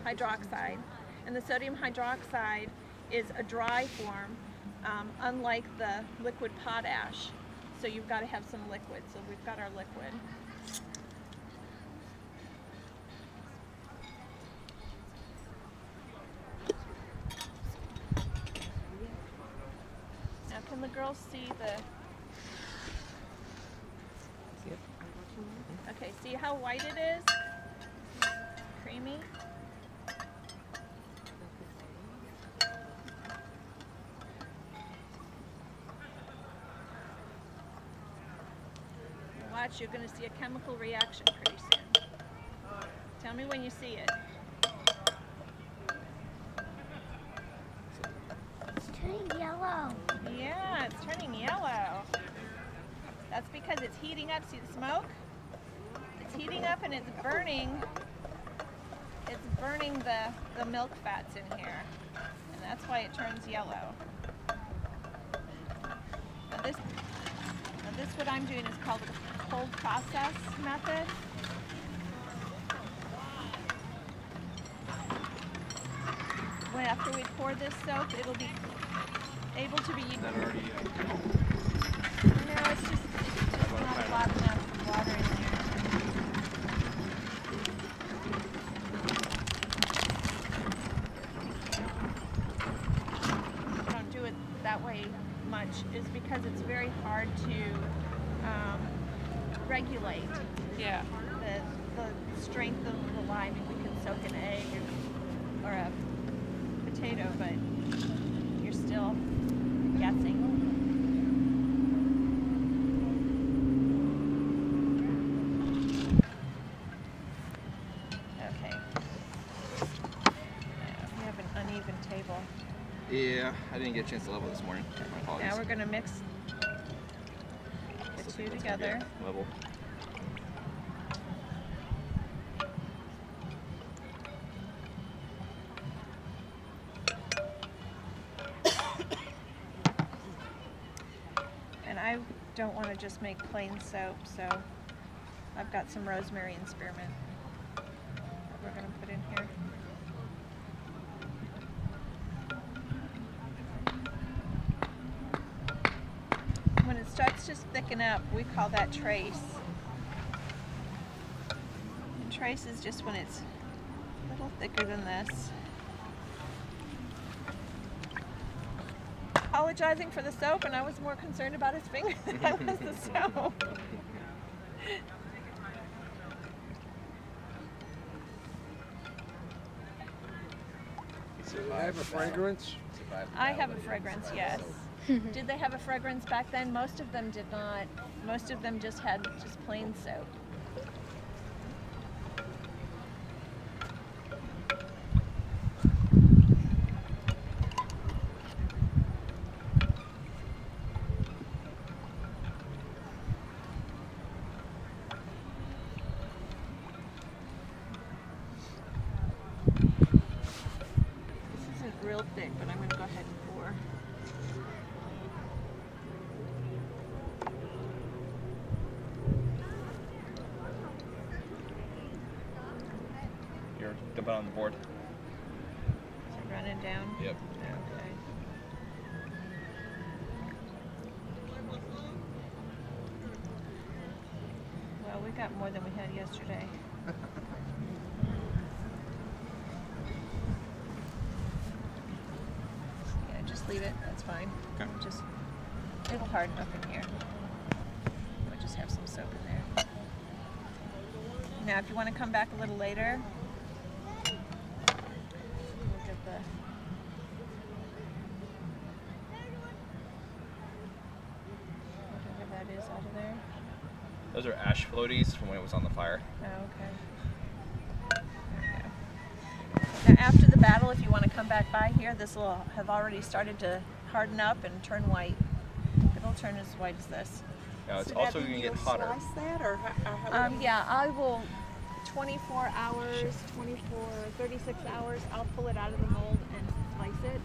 hydroxide, and the sodium hydroxide is a dry form, unlike the liquid potash. So you've got to have some liquid. So we've got our liquid. Now can the girls see the... Okay, see how white it is? Creamy. Watch, you're going to see a chemical reaction pretty soon. Tell me when you see it. It's turning yellow. Yeah, it's turning yellow. That's because it's heating up. See the smoke? It's heating up and it's burning. It's burning the milk fats in here. And that's why it turns yellow. Now this what I'm doing is called a cold process method. When after we pour this soap, it'll be able to be used. No, it's just not a lot enough water in there. I don't do it that way much is because it's very hard to regulate. Yeah. The strength of the lime. I mean, we can soak an egg or a potato, but you're still guessing. Okay. We have an uneven table. Yeah, I didn't get a chance to level this morning. My apologies. Now we're going to mix the two together. Level. And I don't want to just make plain soap, so I've got some rosemary and spearmint that we're going to put in here. When it starts to thicken up, we call that trace. And trace is just when it's a little thicker than this. Apologizing for the soap, and I was more concerned about his finger than I was the soap. Do they have a fragrance? I have a fragrance, yes. Did they have a fragrance back then? Most of them did not. Most of them just had just plain soap. This isn't real thick, but I'm going to go ahead and pour. You're dumping on the board. Is it running down? Yep. Okay. Well, we got more than we had yesterday. Yeah, just leave it. That's fine. Okay. Just it'll harden up in here. We'll just have some soap in there. Now, if you want to come back a little later, we'll get the whatever that is out of there. Those are ash floaties from when it was on the fire. Oh, okay. There we go. Now, after the battle, if you want to come back by here, this will have already started to harden up and turn white. It'll turn as white as this. Now it's also going to get hotter. Slice that, or how Yeah, I will. 24 hours, 36 hours, I'll pull it out of the mold and slice it.